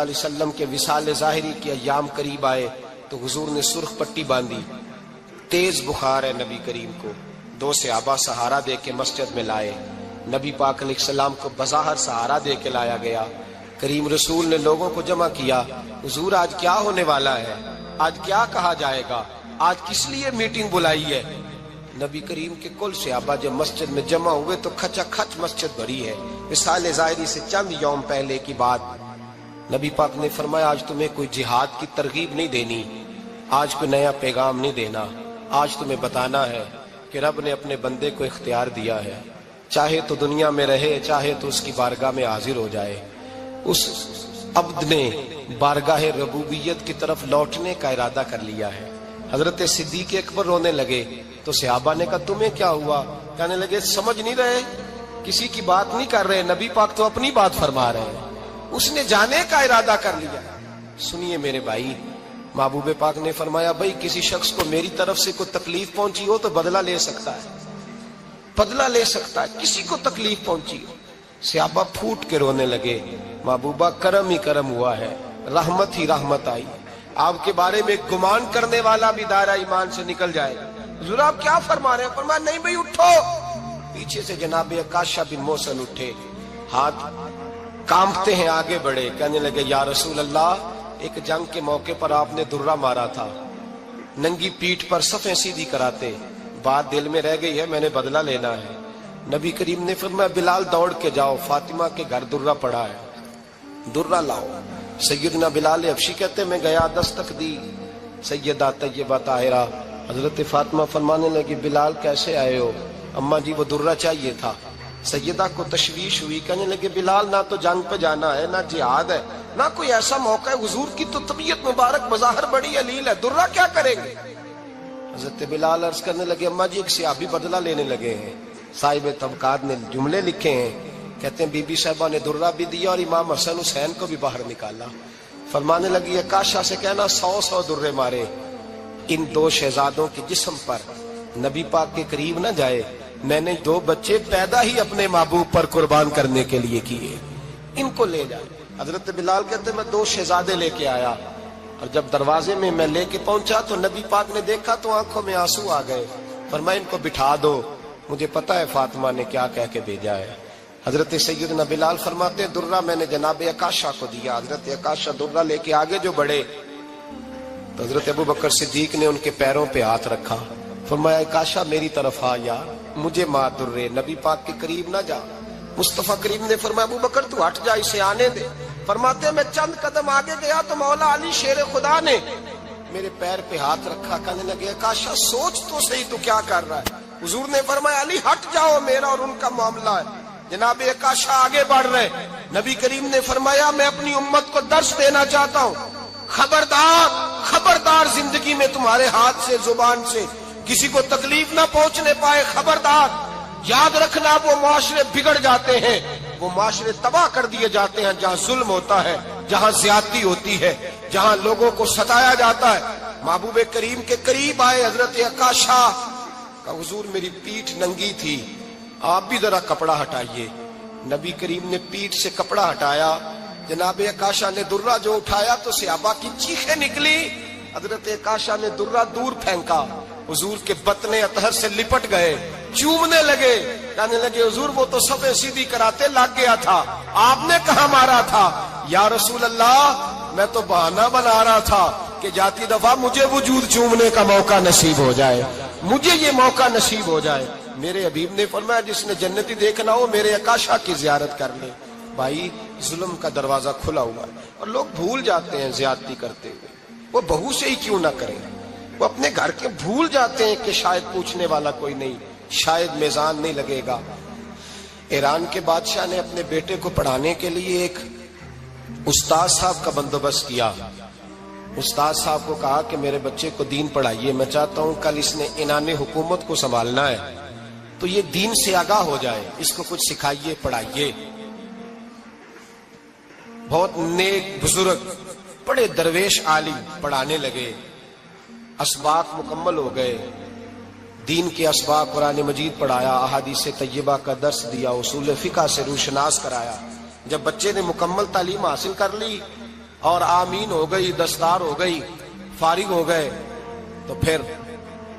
اللہ علیہ وسلم کے وصال ظاہری کے ایام قریب آئے تو حضور نے سرخ پٹی باندھی، تیز بخار ہے نبی کریم کو، 2 صحابہ سہارا دے کے مسجد میں لائے، نبی پاک علیہ السلام کو بظاہر سہارا دے کے لایا گیا۔ کریم رسول نے لوگوں کو جمع کیا، حضور آج کیا ہونے والا ہے، آج کیا کہا جائے گا، آج کس لیے میٹنگ بلائی ہے؟ نبی کریم کے کل صحابہ جب مسجد میں جمع ہوئے تو کھچا کھچ مسجد بھری ہے۔ وصال ظاہری سے چند یوم پہلے کی بات، نبی پاک نے فرمایا آج تمہیں کوئی جہاد کی ترغیب نہیں دینی، آج کوئی نیا پیغام نہیں دینا، آج تمہیں بتانا ہے کہ رب نے اپنے بندے کو اختیار دیا ہے، چاہے تو دنیا میں رہے، چاہے تو اس کی بارگاہ میں حاضر ہو جائے۔ اس عبد نے بارگاہ ربوبیت کی طرف لوٹنے کا ارادہ کر لیا ہے۔ حضرت صدیق اکبر رونے لگے تو صحابہ نے کہا تمہیں کیا ہوا؟ کہنے لگے سمجھ نہیں رہے، کسی کی بات نہیں کر رہے، نبی پاک تو اپنی بات فرما رہے ہیں، اس نے جانے کا ارادہ کر لیا۔ سنیے میرے بھائی، محبوب پاک نے فرمایا بھائی کسی شخص کو میری طرف سے کوئی تکلیف پہنچی ہو تو بدلہ لے سکتا ہے، بدلہ لے سکتا ہے، کسی کو تکلیف پہنچی ہو۔ صحابہ پھوٹ کے رونے لگے، محبوبہ کرم ہی کرم ہوا ہے، رحمت ہی رحمت آئی، آپ کے بارے میں گمان کرنے والا بھی دائرہ ایمان سے نکل جائے گا۔ حضور آپ کیا فرما رہے ہیں؟ فرمایا نہیں بھئی اٹھو۔ پیچھے سے جناب عکاشہ بن محصن اٹھے، ہاتھ کانپتے ہیں، آگے بڑھے، کہنے لگے یا رسول اللہ، ایک جنگ کے موقع پر آپ نے درہ مارا تھا، ننگی پیٹھ پر صفیں سیدھی کراتے، بات دل میں رہ گئی ہے، میں نے بدلہ لینا ہے۔ نبی کریم نے فرمایا بلال دوڑ کے جاؤ، فاطمہ کے گھر درہ پڑا ہے، درہ لاؤ۔ سیدنا بلال حبشی کہتے میں گیا، دستک دی، سیدہ طیبہ طاہرہ حضرت فاطمہ فرمانے لگی بلال کیسے آئے ہو؟ اماں جی وہ درہ چاہیے تھا۔ سیدہ کو تشویش ہوئی، کہنے لگے بلال نہ تو جنگ پہ جانا ہے، نہ جہاد ہے، نہ کوئی ایسا موقع ہے، حضور کی تو طبیعت مبارک بظاہر بڑی علیل ہے، درہ کیا کریں گے؟ حضرت بلال عرض کرنے لگے اماں جی ایک صحابی بدلہ لینے لگے ہیں، صاحب طبقات نے جملے لکھے ہیں، کہتے ہیں بی بی صاحبہ نے درہ بھی دیا اور امام حسن حسین کو بھی باہر نکالا۔ فرمانے لگی عکاشہ سے کہنا 100 درے مارے، ان 2 شہزادوں کے جسم پر نبی پاک کے قریب نہ جائے، میں نے 2 بچے پیدا ہی اپنے محبوب پر قربان کرنے کے لیے کیے، ان کو لے جائے۔ حضرت بلال کہتے میں 2 شہزادے لے کے آیا، اور جب دروازے میں میں لے کے پہنچا تو نبی پاک نے دیکھا تو آنکھوں میں آنسو آ گئے، فرمایا ان کو بٹھا دو، مجھے پتا ہے فاطمہ نے کیا کہہ کے بھیجا ہے۔ حضرت سیدنا بلال فرماتے ہیں درہ میں نے جناب عکاشہ کو دیا، حضرت عکاشہ درہ لے کے آگے جو بڑھے تو حضرت ابو بکر صدیق نے ان کے پیروں پہ ہاتھ رکھا، فرمایا عکاشہ میری طرف آ یار، مجھے مار درے، نبی پاک کے قریب نہ جا۔ مصطفیٰ کریم نے فرمایا ابو بکر تو ہٹ جا، اسے آنے دے۔ فرماتے ہیں میں چند قدم آگے گیا تو مولا علی شیر خدا نے میرے پیر پہ ہاتھ رکھا، کہنے لگے عکاشہ سوچ تو صحیح تو کیا کر رہا ہے؟ حضور نے فرمایا علی ہٹ جاؤ، میرا اور ان کا معاملہ ہے۔ جناب عکاشہ آگے بڑھ رہے، نبی کریم نے فرمایا میں اپنی امت کو درس دینا چاہتا ہوں، خبردار خبردار زندگی میں تمہارے ہاتھ سے زبان سے کسی کو تکلیف نہ پہنچنے پائے، خبردار یاد رکھنا وہ معاشرے بگڑ جاتے ہیں، وہ معاشرے تباہ کر دیے جاتے ہیں جہاں ظلم ہوتا ہے، جہاں زیادتی ہوتی ہے، جہاں لوگوں کو ستایا جاتا ہے۔ محبوب کریم کے قریب آئے حضرت عکاشہ کہ حضور میری پیٹھ ننگی تھی، آپ بھی ذرا کپڑا ہٹائیے۔ نبی کریم نے پیٹھ سے کپڑا ہٹایا، جناب عکاشہ نے درہ جو اٹھایا تو صحابہ کی چیخیں نکلی، حضرت عکاشہ نے درہ دور پھینکا، حضور کے بطن اطہر سے لپٹ گئے، چومنے لگے، کہنے لگے حضور وہ تو صفیں سیدھی کراتے لگ گیا تھا، آپ نے کہاں مارا تھا؟ یا رسول اللہ میں تو بہانہ بنا رہا تھا کہ جاتی دفعہ مجھے وجود چومنے کا موقع نصیب ہو جائے، مجھے یہ موقع نصیب ہو جائے۔ میرے حبیب نے فرمایا جس نے جنتی دیکھنا ہو میرے عکاشہ کی زیارت کر لے۔ بھائی ظلم کا دروازہ کھلا ہوا ہے اور لوگ بھول جاتے ہیں زیادتی کرتے ہوئے، وہ بہو سے ہی کیوں نہ کریں، وہ اپنے گھر کے بھول جاتے ہیں کہ شاید پوچھنے والا کوئی نہیں، شاید میزان نہیں لگے گا۔ ایران کے بادشاہ نے اپنے بیٹے کو پڑھانے کے لیے ایک استاد صاحب کا بندوبست کیا۔ استاد صاحب کو کہا کہ میرے بچے کو دین پڑھائیے، میں چاہتا ہوں کل اس نے عنان حکومت کو سنبھالنا ہے تو یہ دین سے آگاہ ہو جائے، اس کو کچھ سکھائیے، پڑھائیے۔ بہت نیک بزرگ بڑے درویش عالم پڑھانے لگے، اسباق مکمل ہو گئے، دین کے اسباق قرآن مجید پڑھایا، احادیث طیبہ کا درس دیا، اصول فقہ سے روشناس کرایا۔ جب بچے نے مکمل تعلیم حاصل کر لی اور آمین ہو گئی، دستار ہو گئی، فارغ ہو گئے، تو پھر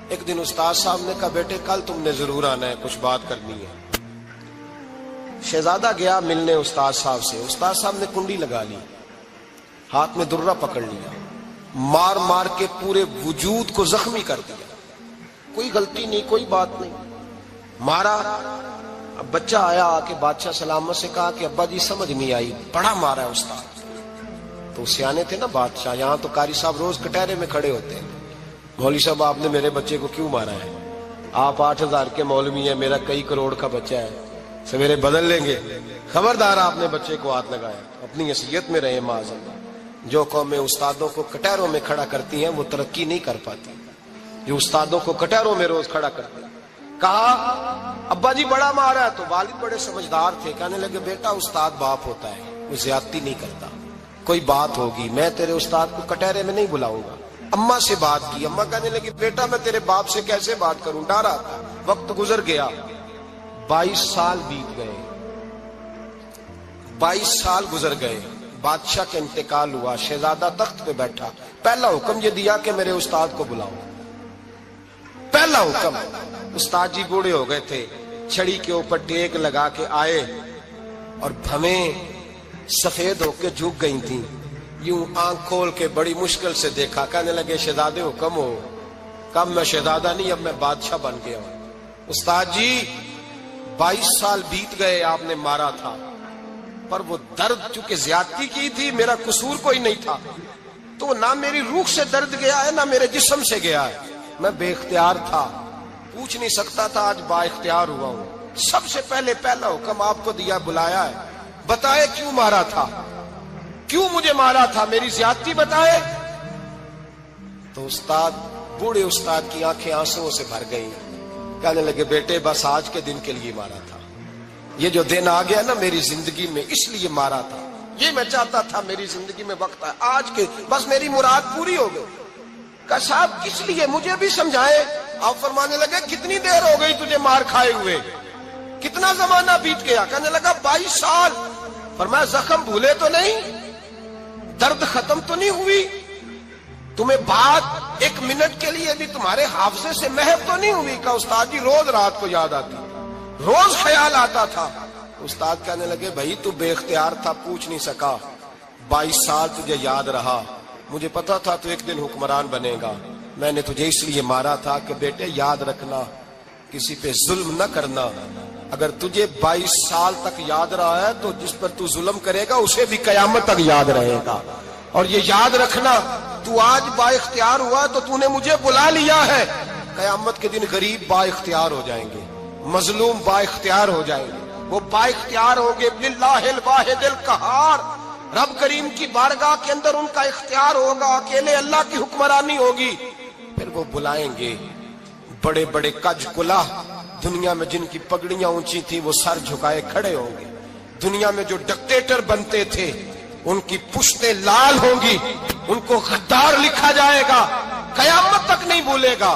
ایک دن استاد صاحب نے کہا بیٹے کل تم نے ضرور آنا ہے، کچھ بات کرنی ہے۔ شہزادہ گیا ملنے استاد صاحب سے، استاد صاحب نے کنڈی لگا لی، ہاتھ میں درہ پکڑ لیا، مار مار کے پورے وجود کو زخمی کر دیا، کوئی غلطی نہیں، کوئی بات نہیں، مارا۔ اب بچہ آیا آ کے بادشاہ سلامت سے کہا کہ ابا جی سمجھ نہیں آئی، بڑا مارا ہے استاد۔ تو سیانے تھے نا بادشاہ، یہاں تو قاری صاحب روز کٹہرے میں کھڑے ہوتے ہیں، مولوی صاحب آپ نے میرے بچے کو کیوں مارا ہے؟ آپ 8,000 کے مولوی ہیں، میرا کئی کروڑ کا بچہ ہے، سویرے بدل لیں گے، خبردار آپ نے بچے کو ہاتھ لگایا، اپنی حیثیت میں رہے معاذ اللہ۔ جو قومیں استادوں کو کٹہروں میں کھڑا کرتی ہیں وہ ترقی نہیں کر پاتی، جو استادوں کو کٹہروں میں روز کھڑا کرتے ہیں۔ کہا ابا جی بڑا مارا ہے، تو والد بڑے سمجھدار تھے، کہنے لگے بیٹا استاد باپ ہوتا ہے، وہ زیادتی نہیں کرتا، کوئی بات ہوگی میں تیرے استاد کو کٹہرے میں نہیں بلاؤں گا۔ اماں سے بات کی، اماں کہنے لگی بیٹا میں تیرے باپ سے کیسے بات کروں، ڈرا تھا۔ وقت گزر گیا، 22 سال بیت گئے، 22 سال گزر گئے، بادشاہ کا انتقال ہوا، شہزادہ تخت پہ بیٹھا، پہلا حکم یہ دیا کہ میرے استاد کو بلاؤ، پہلا حکم۔ استاد جی بوڑھے ہو گئے تھے، چھڑی کے اوپر ٹیک لگا کے آئے اور بھویں سفید ہو کے جھک گئی تھیں، یوں آنکھ کھول کے بڑی مشکل سے دیکھا، کہنے لگے شہزادے حکم ہو۔ کب میں شہزادہ نہیں، اب میں بادشاہ بن گیا ہوں۔ استاد جی 22 سال بیت گئے، آپ نے مارا تھا، پر وہ درد چونکہ زیادتی کی تھی، میرا قصور کوئی نہیں تھا، تو نہ میری روح سے درد گیا ہے نہ میرے جسم سے گیا ہے، میں بے اختیار تھا، پوچھ نہیں سکتا تھا، آج با اختیار ہوا ہوں۔ سب سے پہلے پہلا حکم آپ کو دیا، بلایا ہے، بتائے کیوں مارا تھا، کیوں مجھے مارا تھا، میری زیادتی بتائے۔ تو استاد، بوڑھے استاد کی آنکھیں آنسوں سے بھر گئی، کہنے لگے بیٹے بس آج کے دن کے لیے مارا تھا، یہ جو دن آ گیا نا میری زندگی میں اس لیے مارا تھا، یہ میں چاہتا تھا میری زندگی میں وقت ہے، آج کے بس میری مراد پوری ہو گئی۔ کہا صاحب کس لیے، مجھے بھی سمجھائے۔ آپ فرمانے لگے کتنی دیر ہو گئی تجھے مار کھائے ہوئے، کتنا زمانہ بیت گیا؟ کہنے لگا 22 سال۔ فرمایا زخم بھولے تو نہیں، درد ختم تو نہیں ہوئی، تمہیں بات 1 منٹ کے لیے بھی تمہارے حافظے سے محو تو نہیں ہوئی؟ کہا استاد جی روز رات کو یاد آتی، روز خیال آتا تھا۔ استاد کہنے لگے بھائی تو بے اختیار تھا، پوچھ نہیں سکا، 22 سال تجھے یاد رہا، مجھے پتا تھا تو ایک دن حکمران بنے گا، میں نے تجھے اس لیے مارا تھا کہ بیٹے یاد رکھنا، کسی پہ ظلم نہ کرنا، اگر تجھے 22 سال تک یاد رہا ہے تو جس پر تو ظلم کرے گا اسے بھی قیامت تک یاد رہے گا، اور یہ یاد رکھنا تو آج با اختیار ہوا تو تو نے مجھے بلا لیا ہے، قیامت کے دن غریب با اختیار ہو جائیں گے، مظلوم با اختیار ہو جائیں گے، وہ با اختیار ہوں گے باللہ الواحد القہار، رب کریم کی بارگاہ کے اندر ان کا اختیار ہوگا، اکیلے اللہ کی حکمرانی ہوگی، پھر وہ بلائیں گے بڑے بڑے کج کلا، دنیا میں جن کی پگڑیاں اونچی تھی وہ سر جھکائے کھڑے ہوں گے، دنیا میں جو ڈکٹیٹر بنتے تھے ان کی پشتیں لال ہوں گی، ان کو غدار لکھا جائے گا، قیامت تک نہیں بھولے گا۔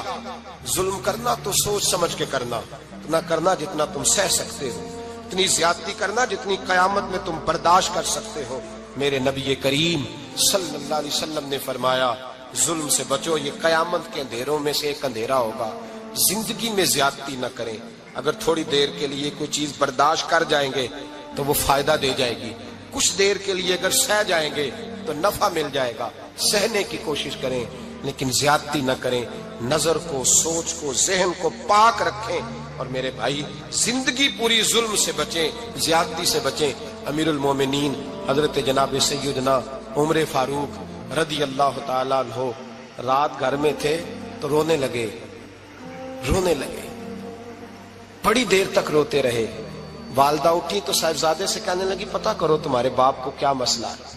ظلم کرنا تو سوچ سمجھ کے کرنا، اتنا کرنا جتنا تم سہ سکتے ہو، اتنی زیادتی کرنا جتنی قیامت میں تم برداشت کر سکتے ہو۔ میرے نبی کریم صلی اللہ علیہ وسلم نے فرمایا ظلم سے بچو، یہ قیامت کے اندھیروں میں سے ایک اندھیرا ہوگا، زندگی میں زیادتی نہ کریں، اگر تھوڑی دیر کے لیے کوئی چیز برداشت کر جائیں گے تو وہ فائدہ دے جائے گی، کچھ دیر کے لیے اگر سہ جائیں گے تو نفع مل جائے گا، سہنے کی کوشش کریں لیکن زیادتی نہ کریں، نظر کو، سوچ کو، ذہن کو پاک رکھیں، اور میرے بھائی زندگی پوری ظلم سے بچیں، زیادتی سے بچیں۔ امیر المومنین حضرت جناب سیدنا عمر فاروق رضی اللہ تعالیٰ عنہ رات گھر میں تھے تو رونے لگے، بڑی دیر تک روتے رہے، والدہ اٹھی تو صاحبزادے سے کہنے لگی پتہ کرو تمہارے باپ کو کیا مسئلہ ہے۔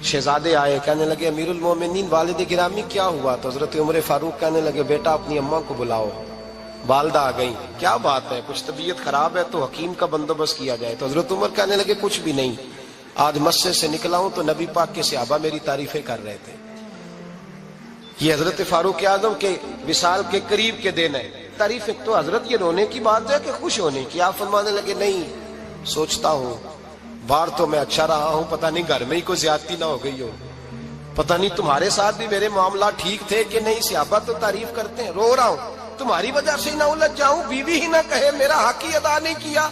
شہزادے آئے، کہنے لگے امیر المومنین والد گرامی کیا ہوا؟ تو حضرت عمر فاروق کہنے لگے بیٹا اپنی اماں کو بلاؤ۔ والدہ آ گئی، کیا بات ہے؟ کچھ طبیعت خراب ہے تو حکیم کا بندوبست کیا جائے۔ تو حضرت عمر کہنے لگے کچھ بھی نہیں، آج مسجد سے نکلا ہوں تو نبی پاک کے صحابہ میری تعریفیں کر رہے تھے۔ یہ حضرت فاروق اعظم کے وصال کے قریب کے دن ہے، تعریف تو حضرت یہ رونے کی بات ہے کہ خوش ہونے کی؟ آپ فرمانے لگے نہیں، سوچتا ہوں باہر تو میں اچھا رہا ہوں، پتہ نہیں گھر میں ہی کوئی زیادتی نہ ہو گئی ہو، پتہ نہیں تمہارے ساتھ بھی میرے معاملات ٹھیک تھے کہ نہیں۔ صحابہ تو تعریف کرتے ہیں، رو رہا ہوں تمہاری وجہ سے نہ الجھ جاؤں، بیوی ہی نہ کہے میرا حق ہی ادا نہیں کیا۔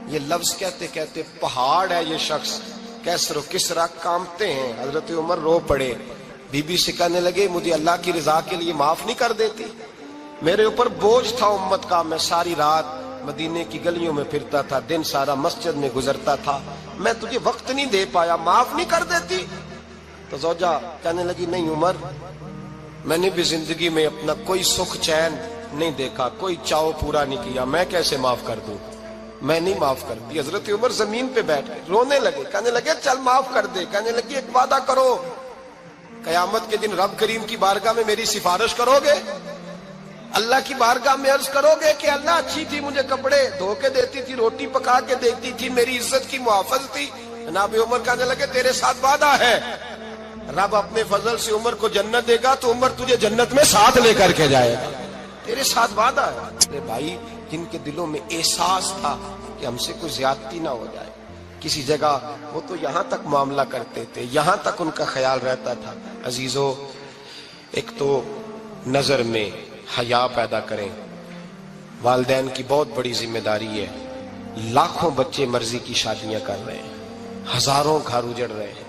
یہ لفظ کہتے کہتے پہاڑ ہے یہ شخص، کیسر و کسرا کانپتے ہیں۔ حضرت عمر رو پڑے، بی بی سے کہنے لگے مجھے اللہ کی رضا کے لیے معاف نہیں کر دیتی؟ میرے اوپر بوجھ تھا امت کا، میں ساری رات مدینے کی گلیوں میں پھرتا تھا، دن سارا مسجد میں گزرتا تھا، میں تجھے وقت نہیں دے پایا، معاف نہیں کر دیتی؟ تو زوجہ کہنے لگی نہیں عمر، میں نے بھی زندگی میں اپنا کوئی سکھ چین نہیں دیکھا، کوئی چاؤ پورا نہیں کیا، میں کیسے معاف کر دوں؟ میں نہیں معاف کرتی۔ حضرت عمر زمین پہ بیٹھ گئے، رونے لگے، کہنے لگے چل معاف کر دے۔ کہنے لگی ایک وعدہ کرو، قیامت کے دن رب کریم کی بارگاہ میں میری سفارش کرو گے؟ اللہ کی بارگاہ میں عرض کرو گے کہ اللہ اچھی تھی، مجھے کپڑے دھو کے دیتی تھی، روٹی پکا کے دیتی تھی، میری عزت کی محافظ تھی؟ جناب عمر کہنے لگے تیرے ساتھ وعدہ ہے، رب اپنے فضل سے عمر کو جنت دے گا تو عمر تجھے جنت میں ساتھ لے کر کے جائے گا، تیرے ساتھ وعدہ ہے۔ میرے بھائی جن کے دلوں میں احساس تھا کہ ہم سے کوئی زیادتی نہ ہو جائے کسی جگہ، وہ تو یہاں تک معاملہ کرتے تھے، یہاں تک ان کا خیال رہتا تھا۔ عزیزو، ایک تو نظر میں حیا پیدا کریں، والدین کی بہت بڑی ذمہ داری ہے۔ لاکھوں بچے مرضی کی شادیاں کر رہے ہیں، ہزاروں گھر اجڑ رہے ہیں،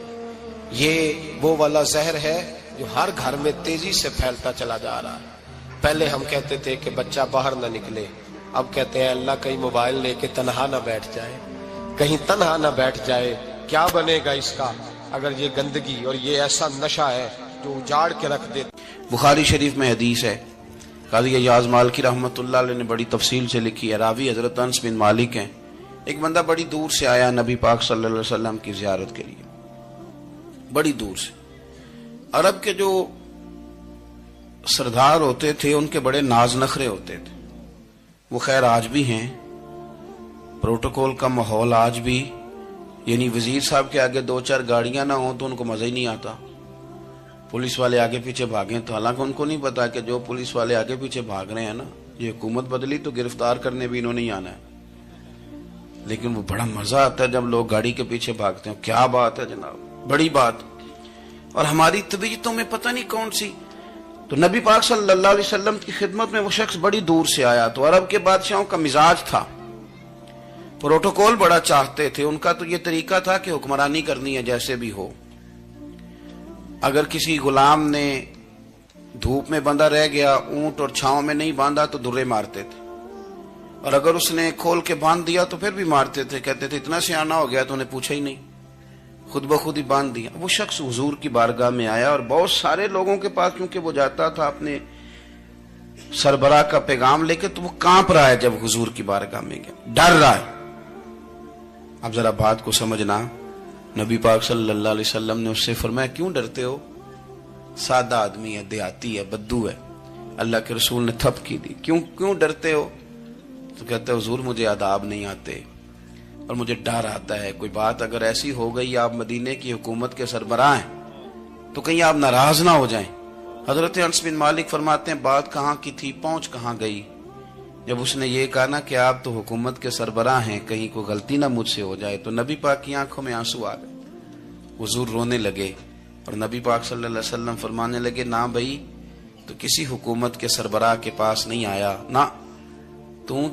یہ وہ والا زہر ہے جو ہر گھر میں تیزی سے پھیلتا چلا جا رہا ہے۔ پہلے ہم کہتے تھے کہ بچہ باہر نہ نکلے، اب کہتے ہیں اللہ کہیں موبائل لے کے تنہا نہ بیٹھ جائے، کہیں تنہا نہ بیٹھ جائے، کیا بنے گا اس کا اگر یہ گندگی اور یہ ایسا نشہ ہے جو اجاڑ کے رکھ دے۔ بخاری شریف میں حدیث ہے، قاضی ایاز مالکی رحمۃ اللہ علیہ نے بڑی تفصیل سے لکھی ہے، راوی حضرت انس بن مالک ہیں۔ ایک بندہ بڑی دور سے آیا نبی پاک صلی اللہ علیہ وسلم کی زیارت کے لیے، بڑی دور سے۔ عرب کے جو سردار ہوتے تھے ان کے بڑے ناز نخرے ہوتے تھے، وہ خیر آج بھی ہیں، پروٹوکول کا ماحول آج بھی، یعنی وزیر صاحب کے آگے دو چار گاڑیاں نہ ہوں تو ان کو مزہ ہی نہیں آتا، پولیس والے آگے پیچھے بھاگیں تو حالانکہ ان کو نہیں پتا کہ جو پولیس والے آگے پیچھے بھاگ رہے ہیں نا، یہ حکومت بدلی تو گرفتار کرنے بھی انہوں نے ہی آنا ہے، لیکن وہ بڑا مزہ آتا ہے جب لوگ گاڑی کے پیچھے بھاگتے ہیں۔ کیا بات ہے جناب، بڑی بات۔ اور ہماری طبیعتوں میں پتہ نہیں کون سی، تو نبی پاک صلی اللہ علیہ وسلم کی خدمت میں وہ شخص بڑی دور سے آیا، تو عرب کے بادشاہوں کا مزاج تھا، پروٹوکول بڑا چاہتے تھے، ان کا تو یہ طریقہ تھا کہ حکمرانی کرنی ہے جیسے بھی ہو۔ اگر کسی غلام نے دھوپ میں بندھا رہ گیا، اونٹ اور چھاؤں میں نہیں باندھا تو درے مارتے تھے، اور اگر اس نے کھول کے باندھ دیا تو پھر بھی مارتے تھے، کہتے تھے اتنا سیانا ہو گیا تو انہیں پوچھا ہی نہیں، خود بخود ہی باندھ دیا۔ وہ شخص حضور کی بارگاہ میں آیا اور بہت سارے لوگوں کے پاس کیونکہ وہ جاتا تھا اپنے سربراہ کا پیغام لے کے، تو وہ کانپ رہا ہے جب حضور کی بارگاہ میں گیا، ڈر رہا ہے۔ اب ذرا بات کو سمجھنا، نبی پاک صلی اللہ علیہ وسلم نے اس سے فرمایا کیوں ڈرتے ہو؟ سادہ آدمی ہے، دیہاتی ہے، بدو ہے۔ اللہ کے رسول نے تھپ کی دی، کیوں ڈرتے ہو؟ تو کہتے حضور مجھے آداب نہیں آتے اور مجھے ڈر آتا ہے، کوئی بات اگر ایسی ہو گئی، آپ مدینے کی حکومت کے سربراہ ہیں، تو کہیں آپ ناراض نہ ہو جائیں۔ حضرت انس بن مالک فرماتے ہیں بات کہاں کی تھی، پہنچ کہاں گئی؟ جب اس نے یہ کہا نا کہ آپ تو حکومت کے سربراہ ہیں، کہیں کوئی غلطی نہ مجھ سے ہو جائے، تو نبی پاک کی آنکھوں میں آنسو آ گئے، حضور رونے لگے، اور نبی پاک صلی اللہ علیہ وسلم فرمانے لگے نہ بھائی، تو کسی حکومت کے سربراہ کے پاس نہیں آیا، نہ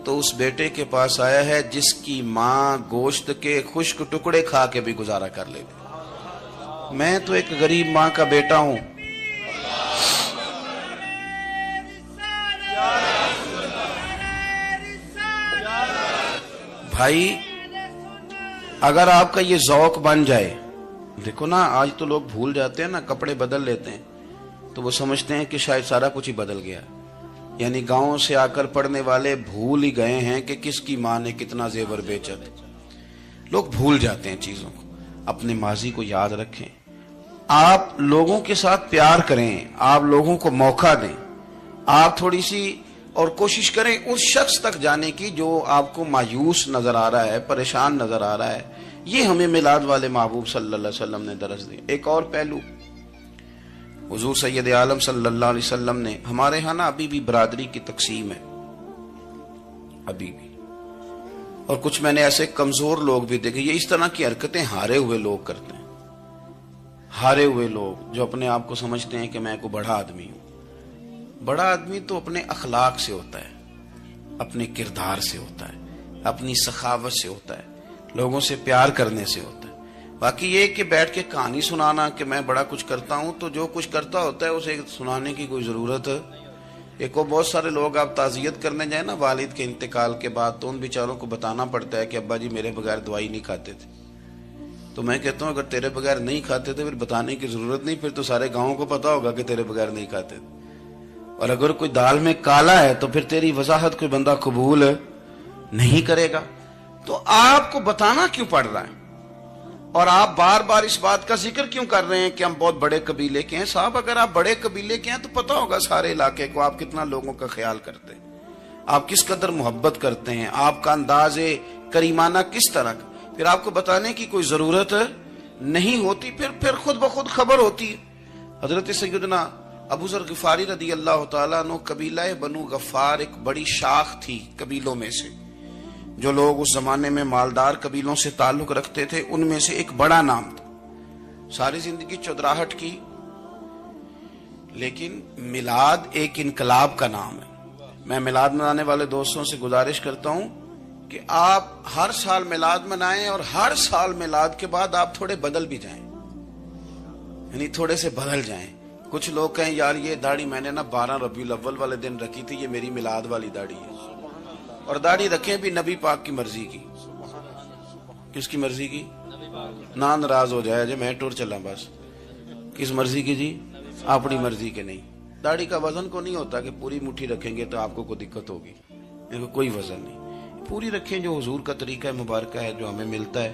تو اس بیٹے کے پاس آیا ہے جس کی ماں گوشت کے خشک ٹکڑے کھا کے بھی گزارا کر لیتی۔ میں تو ایک غریب ماں کا بیٹا ہوں۔ بھائی اگر آپ کا یہ ذوق بن جائے، دیکھو نا آج تو لوگ بھول جاتے ہیں نا، کپڑے بدل لیتے ہیں تو وہ سمجھتے ہیں کہ شاید سارا کچھ ہی بدل گیا، یعنی گاؤں سے آ کر پڑھنے والے بھول ہی گئے ہیں کہ کس کی ماں نے کتنا زیور بیچا تھا۔ لوگ بھول جاتے ہیں چیزوں کو، اپنے ماضی کو یاد رکھیں، آپ لوگوں کے ساتھ پیار کریں، آپ لوگوں کو موقع دیں، آپ تھوڑی سی اور کوشش کریں اس شخص تک جانے کی جو آپ کو مایوس نظر آ رہا ہے، پریشان نظر آ رہا ہے۔ یہ ہمیں میلاد والے محبوب صلی اللہ علیہ وسلم نے درس دی۔ ایک اور پہلو، حضور سید عالم صلی اللہ علیہ وسلم نے، ہمارے ہاں نا ابھی بھی برادری کی تقسیم ہے، ابھی بھی اور کچھ میں نے ایسے کمزور لوگ بھی دیکھے. یہ اس طرح کی حرکتیں ہارے ہوئے لوگ کرتے ہیں. ہارے ہوئے لوگ جو اپنے آپ کو سمجھتے ہیں کہ میں کوئی بڑا آدمی ہوں. بڑا آدمی تو اپنے اخلاق سے ہوتا ہے, اپنے کردار سے ہوتا ہے, اپنی سخاوت سے ہوتا ہے, لوگوں سے پیار کرنے سے ہوتا ہے. باقی یہ کہ بیٹھ کے کہانی سنانا کہ میں بڑا کچھ کرتا ہوں, تو جو کچھ کرتا ہوتا ہے اسے سنانے کی کوئی ضرورت. ایک اور بہت سارے لوگ آپ تعزیت کرنے جائیں نا والد کے انتقال کے بعد, تو ان بیچاروں کو بتانا پڑتا ہے کہ ابا جی میرے بغیر دوائی نہیں کھاتے تھے. تو میں کہتا ہوں اگر تیرے بغیر نہیں کھاتے تھے پھر بتانے کی ضرورت نہیں, پھر تو سارے گاؤں کو پتا ہوگا کہ تیرے بغیر نہیں کھاتے تھے. اور اگر کوئی دال میں کالا ہے تو پھر تیری وضاحت کوئی بندہ قبول نہیں کرے گا. تو آپ کو بتانا کیوں پڑ رہا ہے, اور آپ بار بار اس بات کا ذکر کیوں کر رہے ہیں کہ ہم بہت بڑے قبیلے کے ہیں؟ صاحب اگر آپ بڑے قبیلے کے ہیں تو پتا ہوگا سارے علاقے کو آپ کتنا لوگوں کا خیال کرتے ہیں, آپ کس قدر محبت کرتے ہیں, آپ کا انداز کریمانہ کس طرح کا. پھر آپ کو بتانے کی کوئی ضرورت نہیں ہوتی, پھر خود بخود خبر ہوتی. حضرت سیدنا ابو ذر غفاری رضی اللہ تعالیٰ عنہ, قبیلہ بنو غفار ایک بڑی شاخ تھی قبیلوں میں سے. جو لوگ اس زمانے میں مالدار قبیلوں سے تعلق رکھتے تھے ان میں سے ایک بڑا نام تھا. ساری زندگی چودراہٹ کی, لیکن میلاد ایک انقلاب کا نام ہے. میں میلاد منانے والے دوستوں سے گزارش کرتا ہوں کہ آپ ہر سال میلاد منائیں, اور ہر سال میلاد کے بعد آپ تھوڑے بدل بھی جائیں, یعنی تھوڑے سے بدل جائیں. کچھ لوگ کہیں یار یہ داڑھی میں نے نا 12 ربیع الاول والے دن رکھی تھی, یہ میری میلاد والی داڑھی ہے. اور داڑھی رکھیں بھی نبی پاک کی مرضی کی. کس کی مرضی کی؟ نہ ناراض ہو جائے جی میں ٹور چلا بس. کس مرضی کی جی؟ اپنی مرضی کے نہیں. داڑھی کا وزن کو نہیں ہوتا کہ پوری مٹھی رکھیں گے تو آپ کو کوئی دقت ہوگی, کوئی وزن نہیں. پوری رکھیں, جو حضور کا طریقہ مبارکہ ہے جو ہمیں ملتا ہے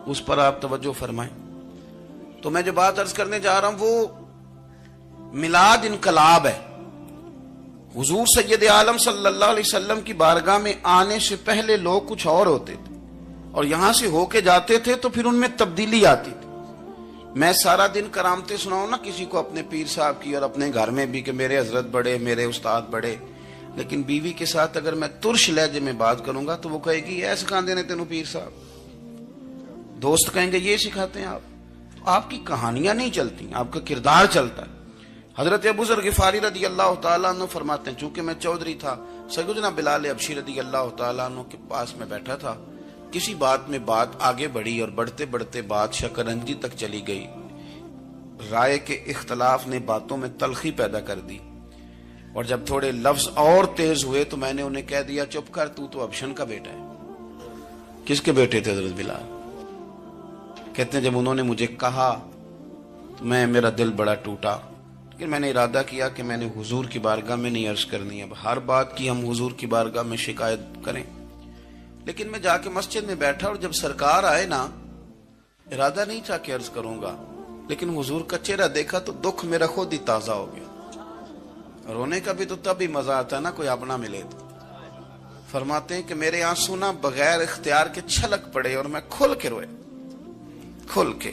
اس پر آپ توجہ فرمائیں. تو میں جو بات عرض کرنے جا رہا ہوں وہ میلاد انقلاب ہے. حضور سید عالم صلی اللہ علیہ وسلم کی بارگاہ میں آنے سے پہلے لوگ کچھ اور ہوتے تھے, اور یہاں سے ہو کے جاتے تھے تو پھر ان میں تبدیلی آتی تھی. میں سارا دن کرامتیں سناؤں نا کسی کو اپنے پیر صاحب کی, اور اپنے گھر میں بھی کہ میرے حضرت بڑے, میرے استاد بڑے, لیکن بیوی کے ساتھ اگر میں ترش لہجے میں بات کروں گا تو وہ کہے گی ایسے سکھاندے نے تینوں پیر صاحب. دوست کہیں گے یہ سکھاتے ہیں آپ. تو آپ کی کہانیاں نہیں چلتی, آپ کا کردار چلتا ہے. حضرت ابو ذر غفاری رضی اللہ تعالیٰ عنہ فرماتے ہیں چونکہ میں چودھری تھا, سیدنا بلال حبشی رضی اللہ تعالیٰ عنہ کے پاس میں بیٹھا تھا. کسی بات میں بات آگے بڑھی اور بڑھتے بڑھتے بات شکنجی تک چلی گئی. رائے کے اختلاف نے باتوں میں تلخی پیدا کر دی, اور جب تھوڑے لفظ اور تیز ہوئے تو میں نے انہیں کہہ دیا چپ کر, تو ابشن کا بیٹا ہے. کس کے بیٹے تھے حضرت بلال؟ کہتے ہیں جب انہوں نے مجھے کہا تو میرا دل بڑا ٹوٹا, لیکن میں نے ارادہ کیا کہ میں نے حضور کی بارگاہ میں نہیں عرض کرنی. اب ہر بات کی ہم حضور کی بارگاہ میں شکایت کریں. لیکن میں جا کے مسجد میں بیٹھا, اور جب سرکار آئے نا, ارادہ نہیں تھا کہ عرض کروں گا, لیکن حضور کا چہرہ دیکھا تو دکھ میرا خود ہی تازہ ہو گیا. رونے کا بھی تو تب ہی مزہ آتا ہے نا کوئی اپنا ملے تو. فرماتے ہیں کہ میرے آنسو نہ بغیر اختیار کے چھلک پڑے, اور میں کھل کے روئے, کھل کے.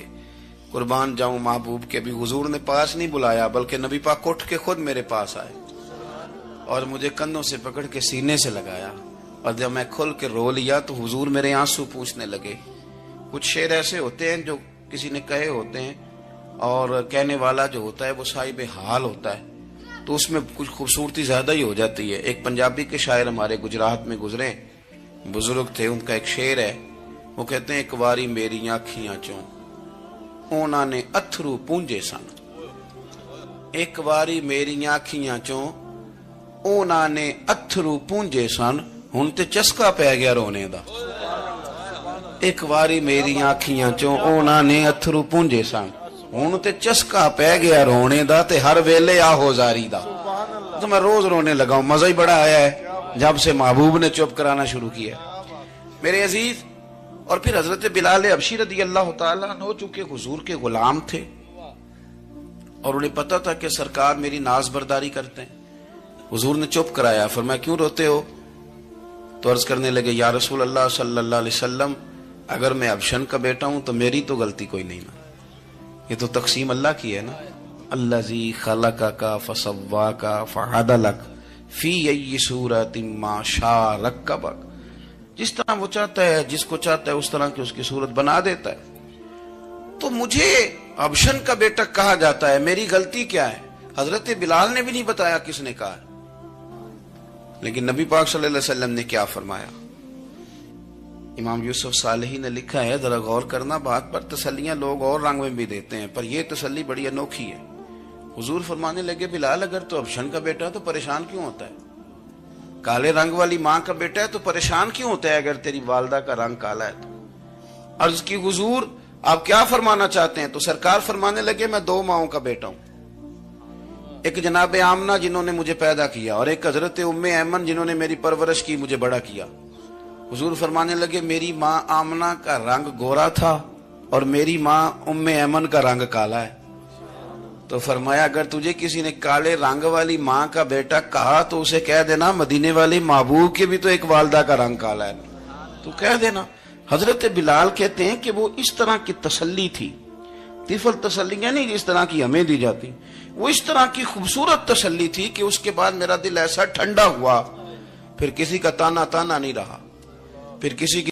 قربان جاؤں محبوب کے, بھی حضور نے پاس نہیں بلایا بلکہ نبی پاک اٹھ کے خود میرے پاس آئے اور مجھے کندھوں سے پکڑ کے سینے سے لگایا, اور جب میں کھل کے رو لیا تو حضور میرے آنسو پوچھنے لگے. کچھ شعر ایسے ہوتے ہیں جو کسی نے کہے ہوتے ہیں, اور کہنے والا جو ہوتا ہے وہ صاحب حال ہوتا ہے, تو اس میں کچھ خوبصورتی زیادہ ہی ہو جاتی ہے. ایک پنجابی کے شاعر ہمارے گجرات میں گزرے, بزرگ تھے, ان کا ایک شعر ہے, وہ کہتے ہیں ایک واری میری آنکھیاں چوں اونا نے اتھرو پونجے سن. ایک واری میری آنکھیاں چوں اونا نے اتھرو پونجے سن, ہن تے چسکا پہ گیا رونے دا. ایک واری میری آنکھیاں چوں اونا نے اتھرو پونجے سن, ہن تے چسکا پہ گیا رونے دا, تے ہر ویلے آہو زاری دا. تو میں روز رونے لگا ہوں, مزہ ہی بڑا آیا ہے جب سے محبوب نے چپ کرانا شروع کیا میرے عزیز. اور پھر حضرت بلال حبشی رضی اللہ تعالیٰ عنہ چونکہ حضور کے غلام تھے, اور انہیں پتا تھا کہ سرکار میری ناز برداری کرتے ہیں, حضور نے چپ کرایا. فرمایا کیوں روتے ہو؟ تو عرض کرنے لگے یا رسول اللہ صلی اللہ علیہ وسلم, اگر میں ابشن کا بیٹا ہوں تو میری تو غلطی کوئی نہیں نا, یہ تو تقسیم اللہ کی ہے نا. الذی خلقک فسواک فعدلک فی ای صورت ما شاء رکبک. جس طرح وہ چاہتا ہے، جس کو چاہتا ہے اس طرح کی اس کی صورت بنا دیتا ہے. تو مجھے ابشن کا بیٹا کہا جاتا ہے، میری غلطی کیا ہے؟ حضرت بلال نے بھی نہیں بتایا کس نے کہا ہے. لیکن نبی پاک صلی اللہ علیہ وسلم نے کیا فرمایا؟ امام یوسف صالحی نے لکھا ہے، ذرا غور کرنا بات پر، تسلیاں لوگ اور رنگ میں بھی دیتے ہیں پر یہ تسلی بڑی انوکھی ہے. حضور فرمانے لگے، بلال اگر تو ابشن کا بیٹا تو پریشان کیوں ہوتا ہے؟ کالے رنگ والی ماں کا بیٹا ہے تو پریشان کیوں ہوتا ہے اگر تیری والدہ کا رنگ کالا ہے تو؟ عرض کی حضور آپ کیا فرمانا چاہتے ہیں؟ تو سرکار فرمانے لگے، میں دو ماؤں کا بیٹا ہوں، ایک جناب آمنہ جنہوں نے مجھے پیدا کیا، اور ایک حضرت ام ایمن جنہوں نے میری پرورش کی، مجھے بڑا کیا. حضور فرمانے لگے، میری ماں آمنہ کا رنگ گورا تھا اور میری ماں ام ایمن کا رنگ کالا ہے. تو فرمایا اگر تجھے کسی نے کالے رنگ والی ماں کا بیٹا کہا تو اسے کہہ دینا مدینے والے محبوب کے بھی تو ایک والدہ کا رنگ کالا ہے، تو کہہ دینا. حضرت بلال کہتے ہیں کہ وہ اس طرح کی تسلی تھی، طفل تسلیاں نہیں جس طرح کی ہمیں دی جاتی، وہ اس طرح کی خوبصورت تسلی تھی کہ اس کے بعد میرا دل ایسا ٹھنڈا ہوا، پھر کسی کا تانا نہیں رہا، پھر کسی کی